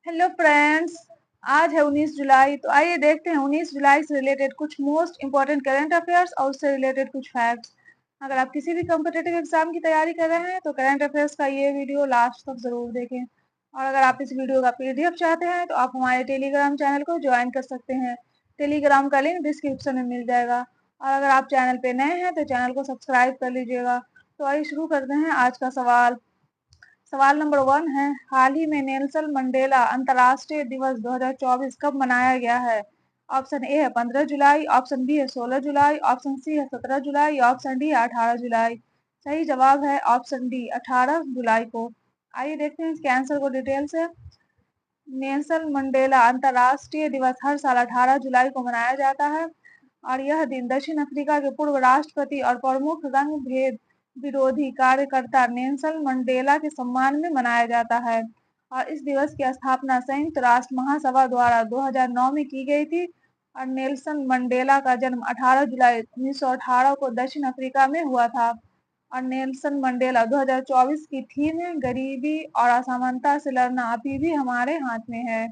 Hello friends. आज है 19 जुलाई। तो आइए देखते हैं 19 जुलाई से रिलेटेड कुछ मोस्ट इंपॉर्टेंट करंट अफेयर्स और उससे रिलेटेड कुछ फैक्ट्स। अगर आप किसी भी कॉम्पिटिटिव एग्जाम की तैयारी कर रहे हैं तो करंट अफेयर्स का ये वीडियो लास्ट तक जरूर देखें। और अगर आप इस वीडियो का पीडीएफ चाहते हैं तो आप हमारे टेलीग्राम चैनल को ज्वाइन कर सकते हैं। टेलीग्राम का लिंक डिस्क्रिप्शन में मिल जाएगा। और अगर आप चैनल पे नए हैं तो चैनल को सब्सक्राइब कर लीजिएगा। तो आइए शुरू करते हैं आज का सवाल। सवाल नंबर 1 है, हाल ही में नेल्सन मंडेला अंतर्राष्ट्रीय दिवस 2024 कब मनाया गया है? ऑप्शन ए है 15 जुलाई, ऑप्शन बी है 16 जुलाई, ऑप्शन सी है 17 जुलाई, ऑप्शन डी है 18 जुलाई। सही जवाब है ऑप्शन डी 18 जुलाई को। आइए देखते हैं इसके आंसर को डिटेल से। नेल्सन मंडेला अंतर्राष्ट्रीय दिवस हर साल 18 जुलाई को मनाया जाता है और यह दिन दक्षिण अफ्रीका के पूर्व राष्ट्रपति और प्रमुख रंग भेद विरोधी कार्यकर्ता नेल्सन मंडेला के सम्मान में मनाया जाता है। और इस दिवस की स्थापना संयुक्त राष्ट्र महासभा द्वारा 2009 में की गई थी। और नेल्सन मंडेला का जन्म 18 जुलाई 1918 को दक्षिण अफ्रीका में हुआ था। और नेल्सन मंडेला 2024 की थीम है, गरीबी और असमानता से लड़ना अभी भी हमारे हाथ में है।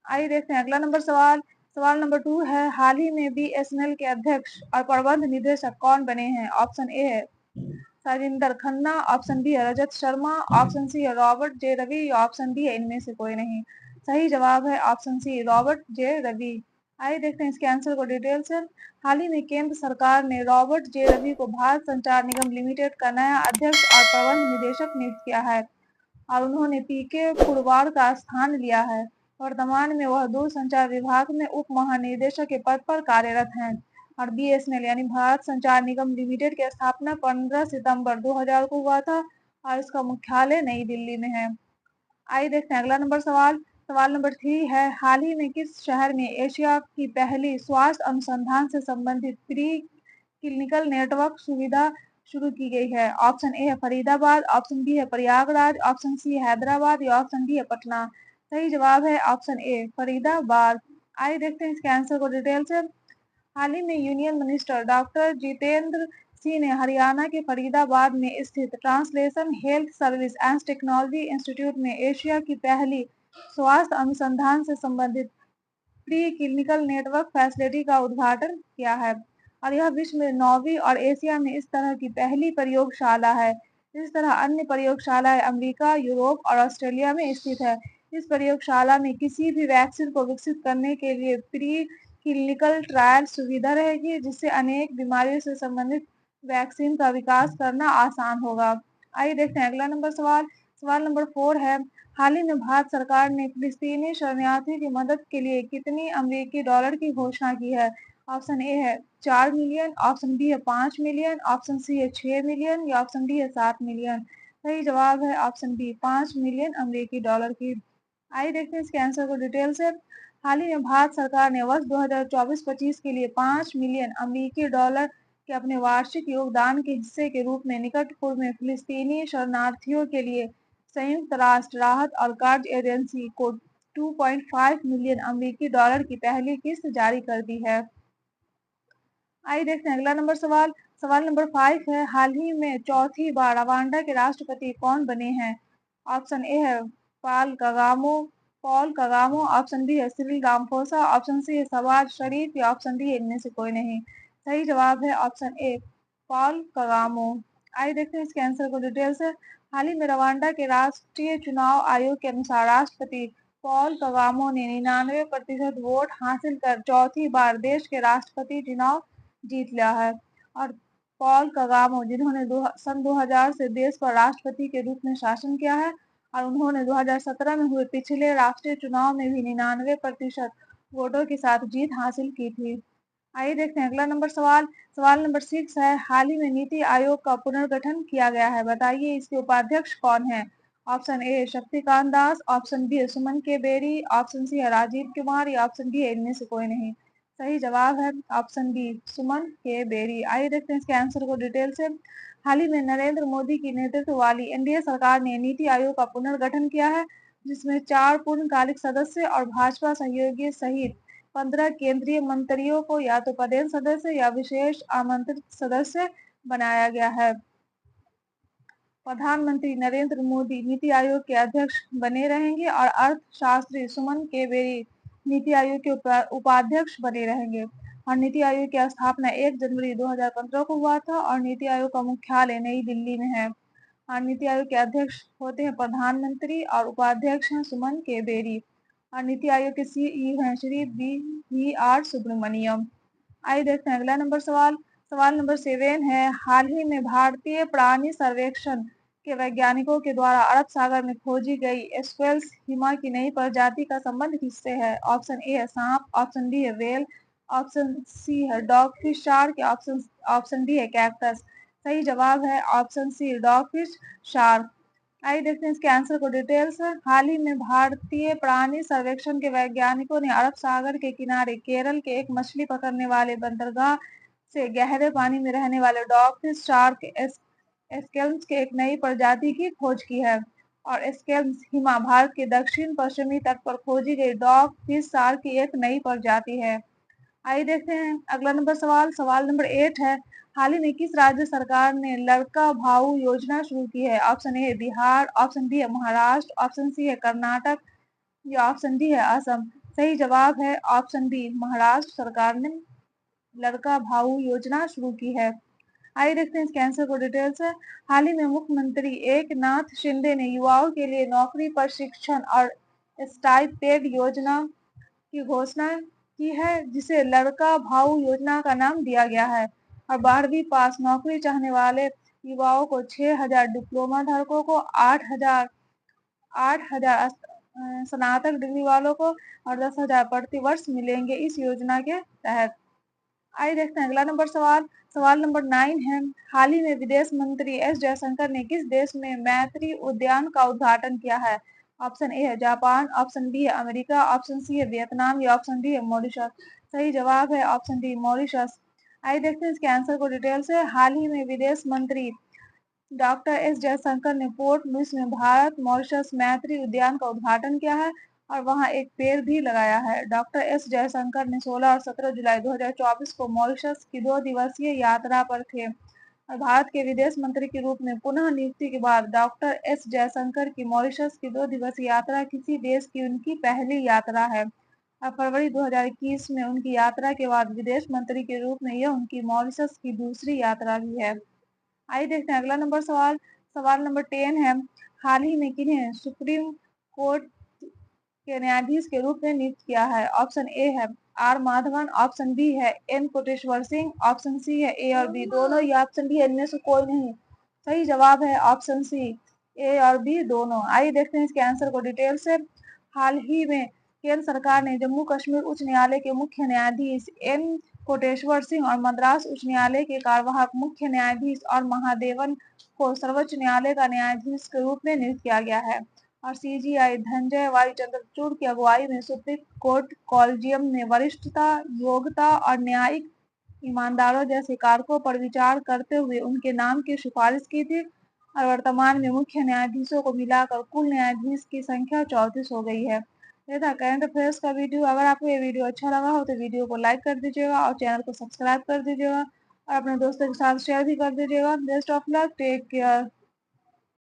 आइए देखते हैं अगला नंबर सवाल। सवाल नंबर 2 है, हाल ही में बीएसएनएल के अध्यक्ष और प्रबंध निदेशक कौन बने हैं? ऑप्शन ए है साजिंदर खन्ना, ऑप्शन बी है रजत शर्मा, ऑप्शन सी है रॉबर्ट जे रवि, या ऑप्शन डी है इनमें से कोई नहीं। सही जवाब है option C Robert J Ravi. आइए देखते हैं इसके आंसर को डिटेल से। हाल ही में केंद्र सरकार ने रॉबर्ट जे रवि को भारत संचार निगम लिमिटेड का नया अध्यक्ष और प्रबंध निदेशक नियुक्त किया है और उन्होंने पीके पुरवार का स्थान लिया है। वर्तमान में वह दूरसंचार विभाग में उप महानिदेशक के पद पर कार्यरत हैं। और बीएसएनएल यानी भारत संचार निगम लिमिटेड की स्थापना 15 सितंबर 2000 को हुआ था और इसका मुख्यालय नई दिल्ली में है। आइए देखते हैं अगला नंबर सवाल। सवाल नंबर 3 है, हाल ही में किस शहर में एशिया की पहली स्वास्थ्य अनुसंधान से संबंधित प्री क्लिनिकल नेटवर्क सुविधा शुरू की गई है? ऑप्शन ए है फरीदाबाद, ऑप्शन बी है प्रयागराज, ऑप्शन सी है हैदराबाद, या ऑप्शन डी है पटना। सही जवाब है ऑप्शन ए फरीदाबाद। आइए देखते हैं इसके आंसर को डिटेल से। हाल ही में union minister doctor Jitendra Singh ने हरियाणा के फरीदाबाद में स्थित translation health service and technology institute में एशिया की पहली स्वास्थ्य अनुसंधान से संबंधित प्री क्लिनिकल नेटवर्क फैसिलिटी का उद्घाटन किया है। और यह विश्व में 9वीं और एशिया में इस तरह की पहली प्रयोगशाला है। इस तरह अन्य प्रयोगशालाएं अमेरिका, यूरोप और ऑस्ट्रेलिया में स्थित है। इस प्रयोगशाला में किसी भी वैक्सीन को विकसित करने के लिए प्री क्लिनिकल ट्रायल सुविधा रहेगी, जिससे अनेक बीमारियों से संबंधित वैक्सीन का विकास करना आसान होगा। आइए देखते हैं अगला नंबर सवाल। सवाल नंबर 4 है, हाल ही में भारत सरकार ने फिलिस्तीनी शरणार्थियों की मदद के लिए कितनी अमेरिकी डॉलर की घोषणा की है? ऑप्शन ए है 4 मिलियन, ऑप्शन बी है 5 मिलियन, ऑप्शन सी है 6 मिलियन, या ऑप्शन डी है 7 मिलियन। सही जवाब है ऑप्शन बी 5 मिलियन अमेरिकी डॉलर की। आइए देखते हैं इसके आंसर को डिटेल से। हाल ही में भारत सरकार ने वर्ष 2024-25 के लिए 5 मिलियन अमेरिकी डॉलर के अपने वार्षिक योगदान के हिस्से के रूप में निकट पूर्व में फिलिस्तीनी शरणार्थियों के लिए संयुक्त राष्ट्र राहत और कार्य एजेंसी को 2.5 मिलियन अमेरिकी डॉलर की पहली किस्त जारी कर दी है। आइए देखते हैं अगला नंबर सवाल। सवाल नंबर 5 है, हाल ही में चौथी बार रवांडा के राष्ट्रपति कौन बने हैं? ऑप्शन ए है पॉल कगामो, ऑप्शन बी है सिरिल रामफोसा, ऑप्शन सी है शहबाज शरीफ, या ऑप्शन डी इनमें से कोई नहीं। सही जवाब है ऑप्शन ए पॉल कगामो। आइए देखते हैं इसके आंसर को डिटेल से। हाल ही में रवांडा के राष्ट्रीय चुनाव आयोग के अनुसार राष्ट्रपति पॉल कगामो ने 99% वोट हासिल कर चौथी बार देश के राष्ट्रपति चुनाव जीत लिया है। और पॉल कगामो, जिन्होंने सन 2000 से देश पर राष्ट्रपति के रूप में शासन किया है और उन्होंने 2017 में हुए पिछले राष्ट्रीय चुनाव में भी 99% वोटों के साथ जीत हासिल की थी। आइए देखते हैं अगला नंबर सवाल। सवाल नंबर 6 है, हाल ही में नीति आयोग का पुनर्गठन किया गया है, बताइए इसके उपाध्यक्ष कौन है? Option A Shaktikanta Das, option B है सुमन के बेरी, ऑप्शन सी है राजीव कुमार, या ऑप्शन डी है इनमें से कोई नहीं। सही जवाब है ऑप्शन बी सुमन के बेरी। आइए देखते हैं इसके आंसर को डिटेल से। हाल ही में नरेंद्र मोदी की नेतृत्व वाली एनडीए सरकार ने नीति आयोग का पुनर्गठन किया है, जिसमें 4 पूर्णकालिक सदस्य और भाजपा सहयोगी सहित 15 केंद्रीय मंत्रियों को या तो पदेन सदस्य या विशेष आमंत्रित सदस्य बनाया गया है। प्रधानमंत्री नरेंद्र मोदी नीति आयोग के अध्यक्ष बने रहेंगे और अर्थशास्त्री सुमन के बेरी नीति आयोग के उपाध्यक्ष बने रहेंगे। और नीति आयोग की स्थापना 1 जनवरी 2015 को हुआ था और नीति आयोग का मुख्यालय नई दिल्ली में है। और नीति आयोग के अध्यक्ष होते हैं प्रधानमंत्री और उपाध्यक्ष हैं सुमन के बेरी। और नीति आयोग के सीईओ हैं श्री वी आर सुब्रमण्यम। आइए देखते हैं अगला नंबर सवाल। सवाल नंबर 7 है, हाल ही में भारतीय प्राणी सर्वेक्षण के वैज्ञानिकों के द्वारा अरब सागर में खोजी गई स्क्वेल्स हिमा की नई प्रजाति का संबंध किससे है? ऑप्शन ए है सांप, ऑप्शन बी है व्हेल, ऑप्शन सी है dog fish shark, option D है कैक्टस। सही जवाब है option C dog fish shark. आइए देखते हैं इसके आंसर को डिटेल से। हाल ही में भारतीय प्राणी सर्वेक्षण के वैज्ञानिकों ने अरब सागर के किनारे केरल के एक मछली पकड़ने वाले बंदरगाह से गहरे पानी में रहने वाले डॉग फिश शार्क एस्केल्म्स के एक नई प्रजाति की खोज की है। और एस्केल्म्स हिमा भारत के दक्षिण पश्चिमी तट पर खोजी गई डॉग फिश शार्क की एक नई प्रजाति है। आइए देखते हैं अगला नंबर सवाल। सवाल नंबर 8 है, हाल ही में किस राज्य सरकार ने लड़का भाऊ योजना शुरू की है? ऑप्शन ए है बिहार, ऑप्शन बी है महाराष्ट्र, ऑप्शन सी है कर्नाटक या ऑप्शन डी है असम। सही जवाब है ऑप्शन बी महाराष्ट्र सरकार ने लड़का भाऊ योजना शुरू की है। आइए देखते हैं इसके आंसर को डिटेल से। हाल ही में मुख्यमंत्री एकनाथ शिंदे ने युवाओं के लिए नौकरी प्रशिक्षण और स्टाइपेंड योजना की घोषणा की है, जिसे लड़का भाऊ योजना का नाम दिया गया है। और 12वीं पास नौकरी चाहने वाले युवाओं को 6,000, डिप्लोमा धारकों को 8,000 स्नातक डिग्री वालों को और 10,000 प्रति वर्ष मिलेंगे इस योजना के तहत। आइए देखते हैं अगला नंबर सवाल। सवाल नंबर 9 है, हाल ही में विदेश मंत्री एस जयशंकर ने किस देश में मैत्री उद्यान का उद्घाटन किया है? ऑप्शन ए है जापान, ऑप्शन बी है अमेरिका, ऑप्शन सी है वियतनाम या ऑप्शन डी है मॉरिशस। सही जवाब है ऑप्शन डी मॉरिशस। आइए देखते हैं इसके आंसर को डिटेल से। हाल ही में विदेश मंत्री डॉक्टर एस जयशंकर ने पोर्ट लुइस में भारत मॉरिशस मैत्री उद्यान का उद्घाटन किया है और वहां एक पेड़ भी लगाया है। डॉक्टर एस जयशंकर ने 16 और 17 जुलाई 2024 को मॉरिशस की 2 दिवसीय यात्रा पर थे और भारत के विदेश मंत्री के रूप में पुनः नियुक्ति के बाद डॉक्टर एस जयशंकर की मॉरिशस की 2 दिवसीय यात्रा किसी देश की उनकी पहली यात्रा है। और फरवरी 2021 में उनकी यात्रा के बाद विदेश मंत्री के रूप में यह उनकी मॉरिशस की दूसरी यात्रा भी है। आइए देखते हैं अगला नंबर सवाल। सवाल नंबर 10 है, हाल ही में किन्हें सुप्रीम कोर्ट के न्यायाधीश के रूप में नियुक्त किया है? ऑप्शन ए है आर माधवन, ऑप्शन बी है N Koteshwar Singh, option C है ए और बी दोनों या ऑप्शन डी इनमें से कोई नहीं। सही जवाब है ऑप्शन सी ए और बी दोनों। आइए देखते हैं इसके आंसर को डिटेल से। हाल ही में केंद्र सरकार ने जम्मू कश्मीर उच्च न्यायालय के मुख्य न्यायाधीश एन कोटेश्वर सिंह और मद्रास उच्च न्यायालय के कार्यवाहक मुख्य न्यायाधीश और महादेवन को सर्वोच्च न्यायालय का न्यायाधीश के रूप में नियुक्त किया गया है। और सीजीआई धनंजय वाई चंद्रचूड़ की अगुवाई में सुप्रीम कोर्ट कॉलेजियम ने वरिष्ठता, योग्यता और न्यायिक ईमानदारों जैसे कारकों पर विचार करते हुए उनके नाम की सिफारिश की थी और वर्तमान में मुख्य न्यायाधीशों को मिलाकर कुल न्यायाधीश की संख्या 34 हो गई है। ये था करंट अफेयर्स का वीडियो। अगर आपको ये वीडियो अच्छा लगा हो तो वीडियो को लाइक कर दीजिएगा और चैनल को सब्सक्राइब कर दीजिएगा और अपने दोस्तों के साथ शेयर भी कर दीजिएगा। Best of luck, take care.